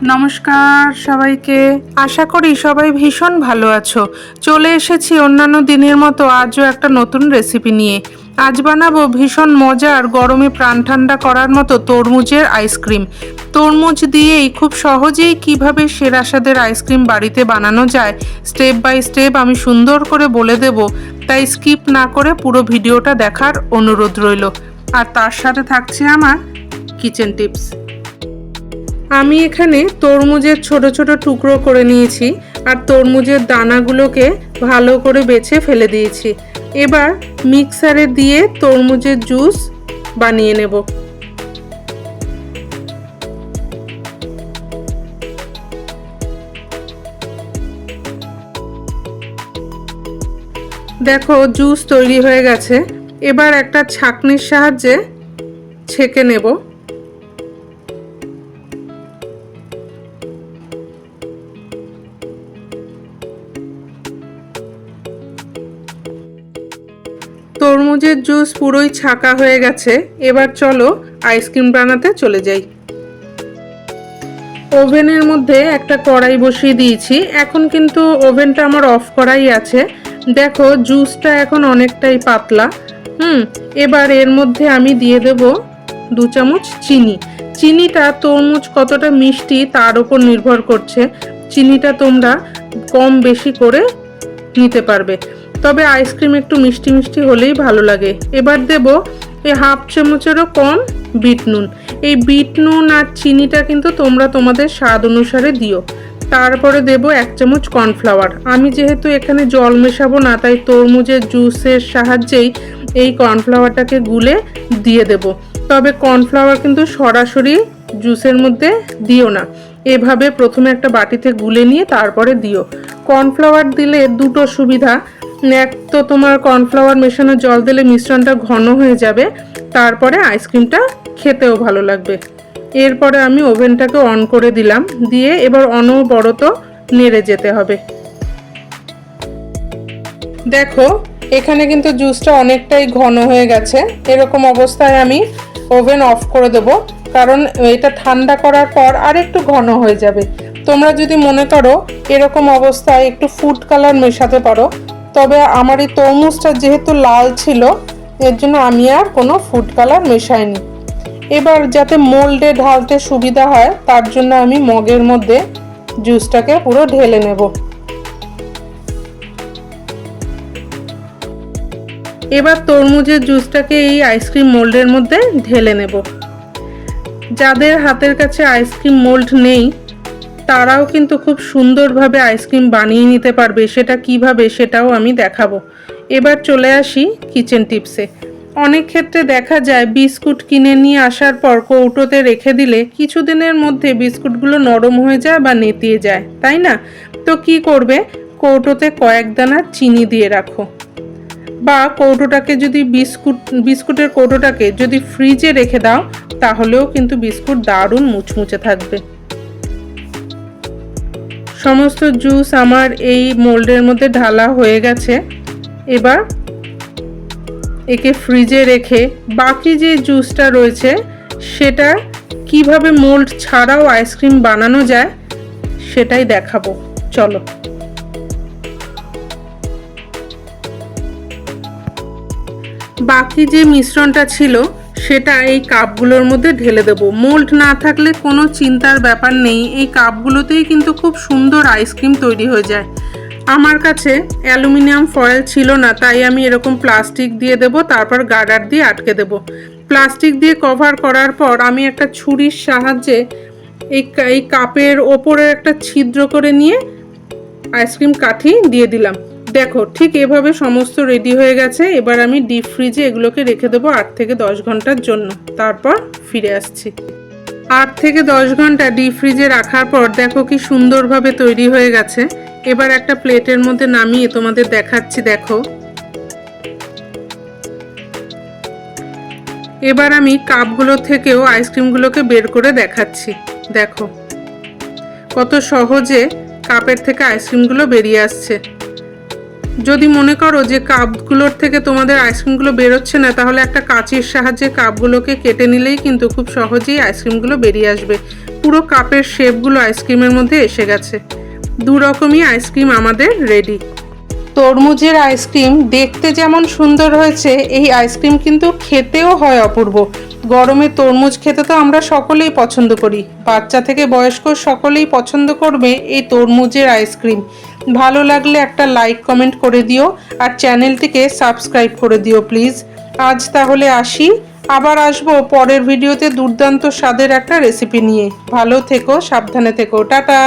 নমস্কার সবাইকে, আশা করি সবাই ভীষণ ভালো আছো। চলে এসেছি অন্যান্য দিনের মতো আজও একটা নতুন রেসিপি নিয়ে। আজ বানাবো ভীষণ মজার, গরমে প্রাণ ঠান্ডা করার মতো তরমুজের আইসক্রিম। তরমুজ দিয়েই খুব সহজেই কিভাবে সেরা স্বাদের আইসক্রিম বাড়িতে বানানো যায় স্টেপ বাই স্টেপ আমি সুন্দর করে বলে দেব, তাই স্কিপ না করে পুরো ভিডিওটা দেখার অনুরোধ রইল। আর তার সাথে থাকছে আমার কিচেন টিপস। আমি এখানে তরমুজের ছোট ছোট টুকরো করে নিয়েছি আর তরমুজের দানাগুলোকে ভালো করে বেছে ফেলে দিয়েছি। এবার মিক্সারে দিয়ে তরমুজের জুস বানিয়ে নেব। দেখো জুস তৈরি হয়ে গেছে। এবার একটা ছাঁকনির সাহায্যে ছেঁকে নেব। তরমুজের জুস পুরোই ছাঁকা হয়ে গেছে। এবার চলো আইসক্রিম বানাতে চলে যাই। ওভেনের মধ্যে একটা কড়াই বসিয়ে দিয়েছি। এখন কিন্তু ওভেনটা আমার অফ করাই আছে। দেখো জুসটা এখন অনেকটাই পাতলা। এবার এর মধ্যে আমি দিয়ে দেব 2 চামচ চিনি। চিনিটা তরমুজ কতটা মিষ্টি তার উপর নির্ভর করছে। চিনিটা তোমরা কম বেশি করে নিতে পারবে, তবে আইসক্রিম একটু মিষ্টি মিষ্টি হলেই ভালো লাগে। এবার দেব এই 1/2 চামচেরও কম বিট নুন। এই বিট নুন আর চিনিটা কিন্তু তোমরা তোমাদের স্বাদ অনুসারে দিও। তারপরে দেব 1 চামচ কর্নফ্লাওয়ার। আমি যেহেতু এখানে জল মেশাবো না, তাই তরমুজের জুসের সাহায্যেই এই কর্নফ্লাওয়ারটাকে গুলে দিয়ে দেব। তবে কর্নফ্লাওয়ার কিন্তু সরাসরি জুসের মধ্যে দিও না, এভাবে প্রথমে একটা বাটিতে গুলে নিয়ে তারপরে দিও। কর্নফ্লাওয়ার দিলে দুটো সুবিধা, এক তো তোমার কর্নফ্লাওয়ার মেশানো জল দিলে মিশ্রণটা ঘন হয়ে যাবে, তারপরে আইসক্রিমটা খেতেও ভালো লাগবে। এরপরে আমি ওভেনটাকে অন করে দিলাম, দিয়ে এবার অনবরত নেড়ে যেতে হবে। দেখো এখানে কিন্তু জুসটা অনেকটাই ঘন হয়ে গেছে। এরকম অবস্থায় আমি ওভেন অফ করে দেব, কারণ এটা ঠান্ডা করার পর আর একটু ঘন হয়ে যাবে। তোমরা যদি মনে করো এরকম অবস্থায় একটু ফুড কালার মেশাতে পারো, তবে আমার এই তরমুজটা যেহেতু লাল ছিল এর জন্য আমি আর কোনো ফুড কালার মেশাইনি। এবার যাতে মোল্ডে ঢালতে সুবিধা হয় তার জন্য আমি মগের মধ্যে জুসটাকে পুরো ঢেলে নেব। এবার তরমুজের জুসটাকে এই আইসক্রিম মোল্ডের মধ্যে ঢেলে নেব। যাদের হাতের কাছে আইসক্রিম মোল্ড নেই তারাও কিন্তু খুব সুন্দরভাবে আইসক্রিম বানিয়ে নিতে পারবে। সেটা কিভাবে সেটাও আমি দেখাবো। এবার চলে আসি কিচেন টিপসে। অনেক ক্ষেত্রে দেখা যায় বিস্কুট কিনে নিয়ে আসার পর কৌটোতে রেখে দিলে কিছুদিনের মধ্যে বিস্কুটগুলো নরম হয়ে যায় বা নেতিয়ে যায়, তাই না? তো কি করবে, কৌটোতে কয়েক দানা চিনি দিয়ে রাখো, বা কৌটোটাকে যদি বিস্কুটের কৌটোটাকে যদি ফ্রিজে রেখে দাও তাহলেও কিন্তু বিস্কুট দারুণ মুচমুচে থাকবে। সমস্ত জুস আমার এই মোল্ডের মধ্যে ঢালা হয়ে গেছে। এবার একে ফ্রিজে রেখে বাকি যে জুসটা রয়েছে সেটা কিভাবে মোল্ড ছাড়াও আইসক্রিম বানানো যায় সেটাই দেখাবো। চলো। বাকি যে মিশ্রণটা ছিল সেটা এই কাপগুলোর মধ্যে ঢেলে দেবো। মোল্ড না থাকলে কোনো চিন্তার ব্যাপার নেই, এই কাপগুলোতেই কিন্তু খুব সুন্দর আইসক্রিম তৈরি হয়ে যায়। আমার কাছে অ্যালুমিনিয়াম ফয়েল ছিল না, তাই আমি এরকম প্লাস্টিক দিয়ে দেব, তারপর গার্ডার দিয়ে আটকে দেব। প্লাস্টিক দিয়ে কভার করার পর আমি একটা ছুরির সাহায্যে এই কাপের ওপরে একটা ছিদ্র করে নিয়ে আইসক্রিম কাঠি দিয়ে দিলাম। দেখো ঠিক এভাবে সমস্ত রেডি হয়ে গেছে। এবার আমি ডিপ ফ্রিজে এগুলোকে রেখে দেবো 8 থেকে 10 ঘন্টার জন্য, তারপর ফিরে আসছি। 8 থেকে 10 ঘন্টা ডিপ ফ্রিজে রাখার পর দেখো কি সুন্দরভাবে তৈরি হয়ে গেছে। এবার একটা প্লেটের মধ্যে নামিয়ে তোমাদের দেখাচ্ছি। দেখো এবার আমি কাপগুলো থেকেও আইসক্রিমগুলোকে বের করে দেখাচ্ছি। দেখো কত সহজে কাপের থেকে আইসক্রিমগুলো বেরিয়ে আসছে। যদি মনে করো যে কাপগুলোর থেকে তোমাদের আইসক্রিমগুলো বেরোচ্ছে না, তাহলে একটা কাঁচির সাহায্যে কাপগুলোকে কেটে নিলেই কিন্তু খুব সহজেই আইসক্রিমগুলো বেরিয়ে আসবে। পুরো কাপের শেপগুলো আইসক্রিমের মধ্যে এসে গেছে। দু রকমই আইসক্রিম আমাদের রেডি। তরমুজের আইসক্রিম দেখতে যেমন সুন্দর হয়েছে, এই আইসক্রিম কিন্তু খেতেও হয় অপূর্ব। গরমে তরমুজ খেতে তো আমরা সকলেই পছন্দ করি, বাচ্চা থেকে বয়স্ক সকলেই পছন্দ করবে এই তরমুজের আইসক্রিম। ভালো লাগলে একটা লাইক কমেন্ট করে দিও, আর চ্যানেলটিকে সাবস্ক্রাইব করে দিও প্লিজ। আজ তাহলে আসি, আবার আসবো পরের ভিডিওতে দুর্দান্ত স্বাদের একটা রেসিপি নিয়ে। ভালো থেকো, সাবধানে থেকো, টাটা।